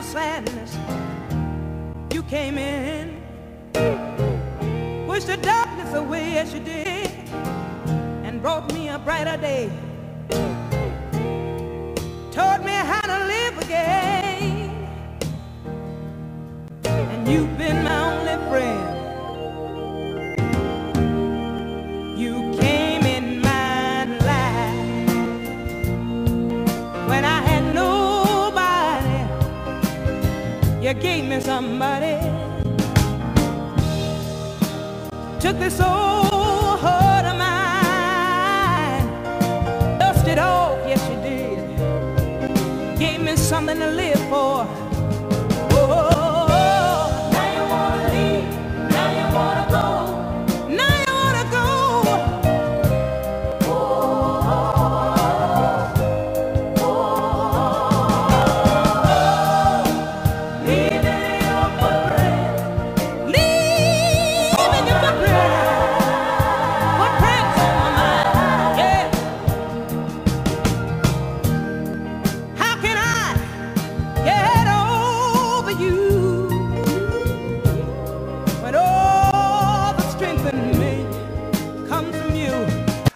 sadness, you came in, pushed the darkness away as you did, and brought me a brighter day. Taught me how to live again, and you've been my only friend. You came in my life when I had nobody. You gave me somebody. Took this old heart of mine, dusted off, yes you did. Gave me something to live for. Oh, now you wanna leave, now you wanna go, now you wanna go. Leaving your footprint, leaving your footprints on my mind, yeah. How can I get over you when all the strength in me comes from you?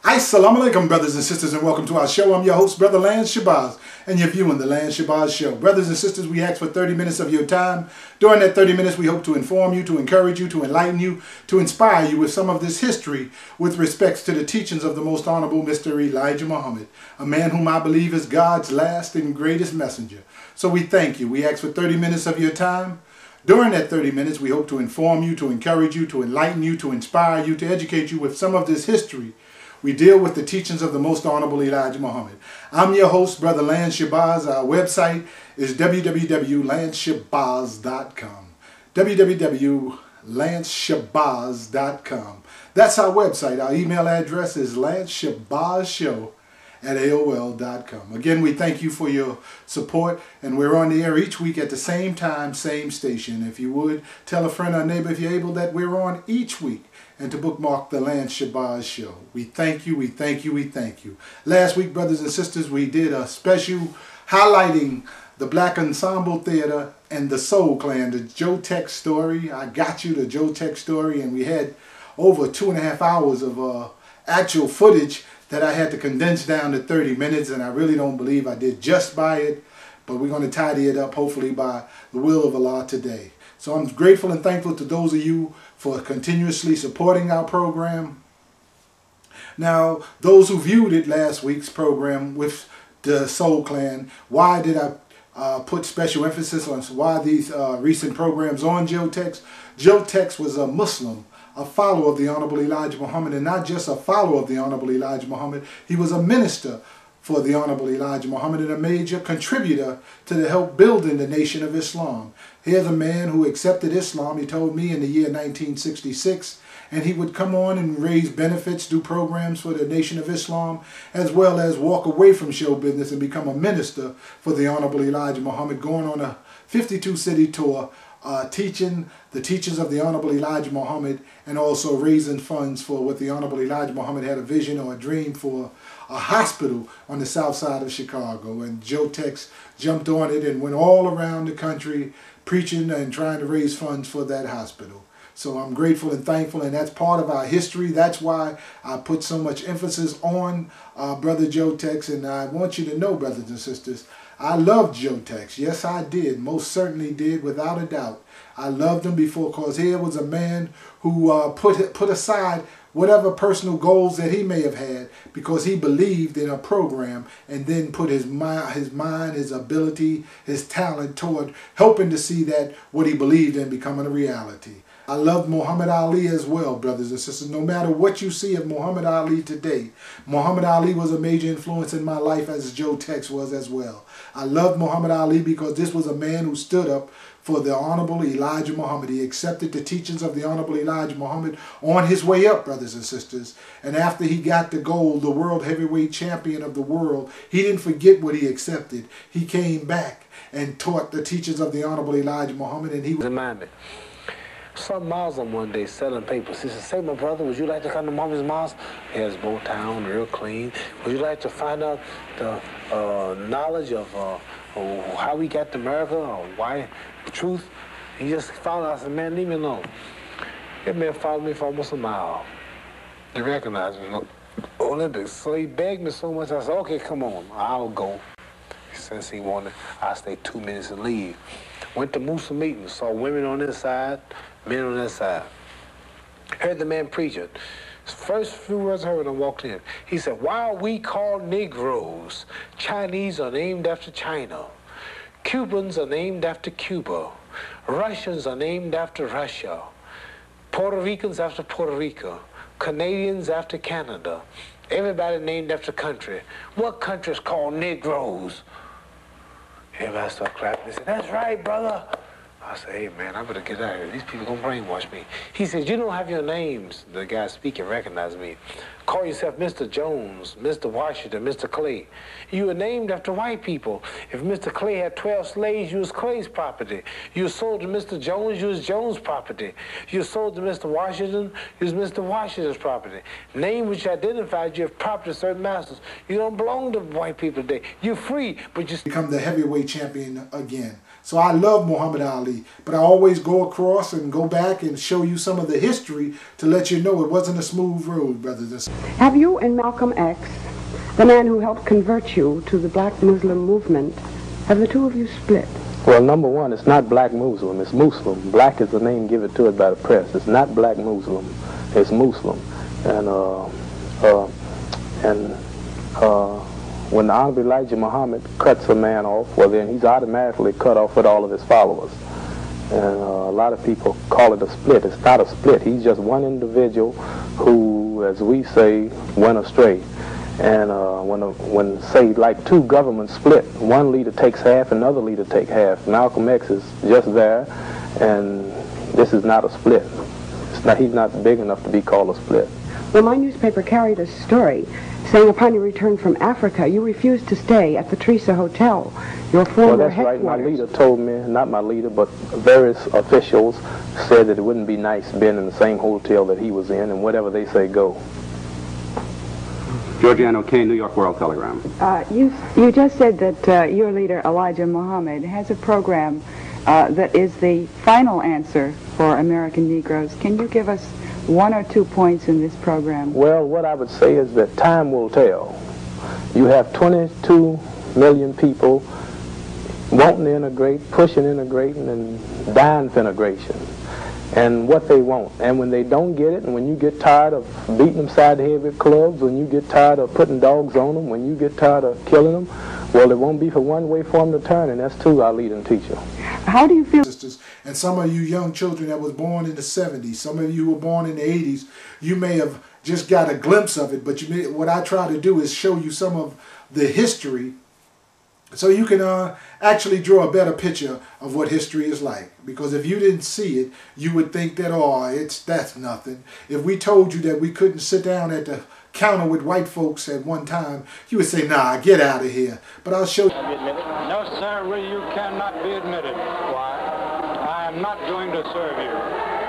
Assalamu alaikum, brothers and sisters, and welcome to our show. I'm your host, Brother Lance Shabazz, and you're viewing the Lance Shabazz Show. Brothers and sisters, we ask for 30 minutes of your time. During that 30 minutes, we hope to inform you, to encourage you, to enlighten you, to inspire you with some of this history with respects to the teachings of the most honorable Mr. Elijah Muhammad, a man whom I believe is God's last and greatest messenger. So we thank you. We ask for 30 minutes of your time. During that 30 minutes, we hope to inform you, to encourage you, to enlighten you, to inspire you, to educate you with some of this history. We deal with the teachings of the most honorable Elijah Muhammad. I'm your host, Brother Lance Shabazz. Our website is www.lanceshabazz.com. www.lanceshabazz.com. That's our website. Our email address is lanceshabazzshow@aol.com. Again, we thank you for your support, and we're on the air each week at the same time, same station. If you would, tell a friend or neighbor if you're able that we're on each week, and to bookmark the Lance Shabazz Show. We thank you, we thank you, we thank you. Last week, brothers and sisters, we did a special highlighting the Black Ensemble Theater and the Soul Clan, the Joe Tex story. I got you the Joe Tex story, and we had over 2.5 hours of actual footage that I had to condense down to 30 minutes, and I really don't believe I did just by it, but we're going to tidy it up hopefully by the will of Allah today. So I'm grateful and thankful to those of you for continuously supporting our program. Now, those who viewed it last week's program with the Soul Clan, why did I put special emphasis on why these recent programs on Joe Tex? Joe Tex was a Muslim, a follower of the Honorable Elijah Muhammad, and not just a follower of the Honorable Elijah Muhammad. He was a minister for the Honorable Elijah Muhammad and a major contributor to the help building the Nation of Islam. Here's a man who accepted Islam, he told me, in the year 1966, and he would come on and raise benefits, do programs for the Nation of Islam, as well as walk away from show business and become a minister for the Honorable Elijah Muhammad, going on a 52-city tour, teaching the teachings of the Honorable Elijah Muhammad, and also raising funds for what the Honorable Elijah Muhammad had a vision or a dream for a hospital on the south side of Chicago. And Joe Tex jumped on it and went all around the country preaching and trying to raise funds for that hospital. So I'm grateful and thankful, and that's part of our history. That's why I put so much emphasis on Brother Joe Tex. And I want you to know, brothers and sisters, I loved Joe Tex. Yes, I did. Most certainly did, without a doubt. I loved him before, because here was a man who put aside whatever personal goals that he may have had, because he believed in a program, and then put his mind, his ability, his talent toward helping to see that what he believed in becoming a reality. I love Muhammad Ali as well, brothers and sisters. No matter what you see of Muhammad Ali today, Muhammad Ali was a major influence in my life, as Joe Tex was as well. I love Muhammad Ali because this was a man who stood up for the Honorable Elijah Muhammad. He accepted the teachings of the Honorable Elijah Muhammad on his way up, brothers and sisters. And after he got the gold, the world heavyweight champion of the world, he didn't forget what he accepted. He came back and taught the teachings of the Honorable Elijah Muhammad, and he was Some Muslim one day selling papers. He said, "Say, my brother, would you like to come to Muhammad's mosque? He has Motown, real clean. Would you like to find out the knowledge of or how we got to America, or why, truth. He just followed us. I said, man, leave me alone. That man followed me for almost a mile. He recognized me. Olympics. So he begged me so much. I said, okay, come on, I'll go. Since he wanted, I stayed 2 minutes and leave. Went to Musa meetings, saw women on this side, men on that side. Heard the man preaching. First few words I heard when I walked in, he said, why are we called Negroes? Chinese are named after China. Cubans are named after Cuba. Russians are named after Russia. Puerto Ricans after Puerto Rico. Canadians after Canada. Everybody named after country. What country is called Negroes? Everybody started clapping. They said, that's right, brother. I said, hey, man, I better get out of here. These people gonna brainwash me. He said, you don't have your names. The guy speaking recognized me. Call yourself Mr. Jones, Mr. Washington, Mr. Clay. You were named after white people. If Mr. Clay had 12 slaves, you was Clay's property. You sold to Mr. Jones, you was Jones' property. You sold to Mr. Washington, you was Mr. Washington's property. Name which identified you have property of certain masters. You don't belong to white people today. You're free, but you become the heavyweight champion again. So I love Muhammad Ali, but I always go across and go back and show you some of the history to let you know it wasn't a smooth road, brothers. Have you and Malcolm X, the man who helped convert you to the black Muslim movement, have the two of you split? Well, number one, it's not black Muslim, it's Muslim. Black is the name given to it by the press. It's not black Muslim, it's Muslim. And when the Honorable Elijah Muhammad cuts a man off, well then he's automatically cut off with all of his followers. And a lot of people call it a split. It's not a split. He's just one individual who, as we say, went astray. And when say like two governments split, one leader takes half, another leader takes half. Malcolm X is just there, and this is not a split. It's not, he's not big enough to be called a split. Well, my newspaper carried a story saying upon your return from Africa, you refused to stay at the Teresa Hotel, your former headquarters. Well, that's right. My leader told me, not my leader, but various officials said that it wouldn't be nice being in the same hotel that he was in, and whatever they say, go. Georgiano Kane, New York World Telegram. You just said that your leader, Elijah Muhammad, has a program that is the final answer for American Negroes. Can you give us 1 or 2 points in this program? Well, what I would say is that time will tell. You have 22 million people wanting to integrate, pushing integration, and dying for integration, and what they want. And when they don't get it, and when you get tired of beating them side the head with clubs, when you get tired of putting dogs on them, when you get tired of killing them, well, it won't be for one way for them to turn, and that's to our leader and teacher. How do you feel? And some of you young children that was born in the 70s, some of you who were born in the 80s, you may have just got a glimpse of it, but what I try to do is show you some of the history so you can actually draw a better picture of what history is like. Because if you didn't see it, you would think that, oh, that's nothing. If we told you that we couldn't sit down at the counter with white folks at one time, you would say, nah, get out of here. But I'll show you. No, sir, you cannot be admitted. Why? I am not going to serve you.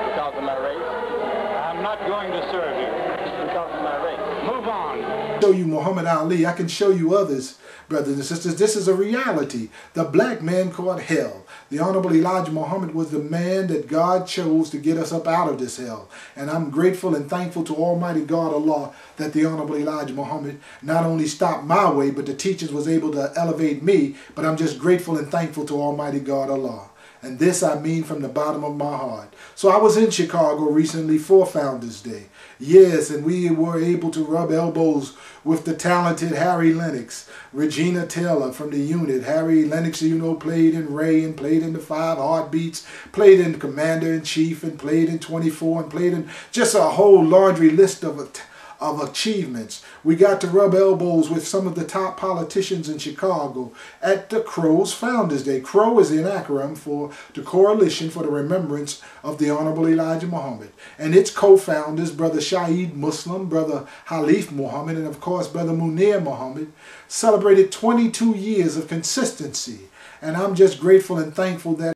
Because of my race? I'm not going to serve you. Because of my race. Move on. Show you Muhammad Ali. I can show you others, brothers and sisters. This is a reality. The black man caught hell. The Honorable Elijah Muhammad was the man that God chose to get us up out of this hell. And I'm grateful and thankful to Almighty God Allah that the Honorable Elijah Muhammad not only stopped my way, but the teachers was able to elevate me. But I'm just grateful and thankful to Almighty God Allah. And this I mean from the bottom of my heart. So I was in Chicago recently for Founders Day. Yes, and we were able to rub elbows with the talented Harry Lennox, Regina Taylor from the unit. Harry Lennox, you know, played in Ray and played in the 5 Heartbeats, played in Commander-in-Chief and played in 24 and played in just a whole laundry list of achievements. We got to rub elbows with some of the top politicians in Chicago at the Crow's Founders Day. CROW is an acronym for the Coalition for the Remembrance of the Honorable Elijah Muhammad. And its co-founders, Brother Shaheed Muslim, Brother Highlite Muhammad, and of course Brother Munir Muhammad, celebrated 22 years of consistency. And I'm just grateful and thankful that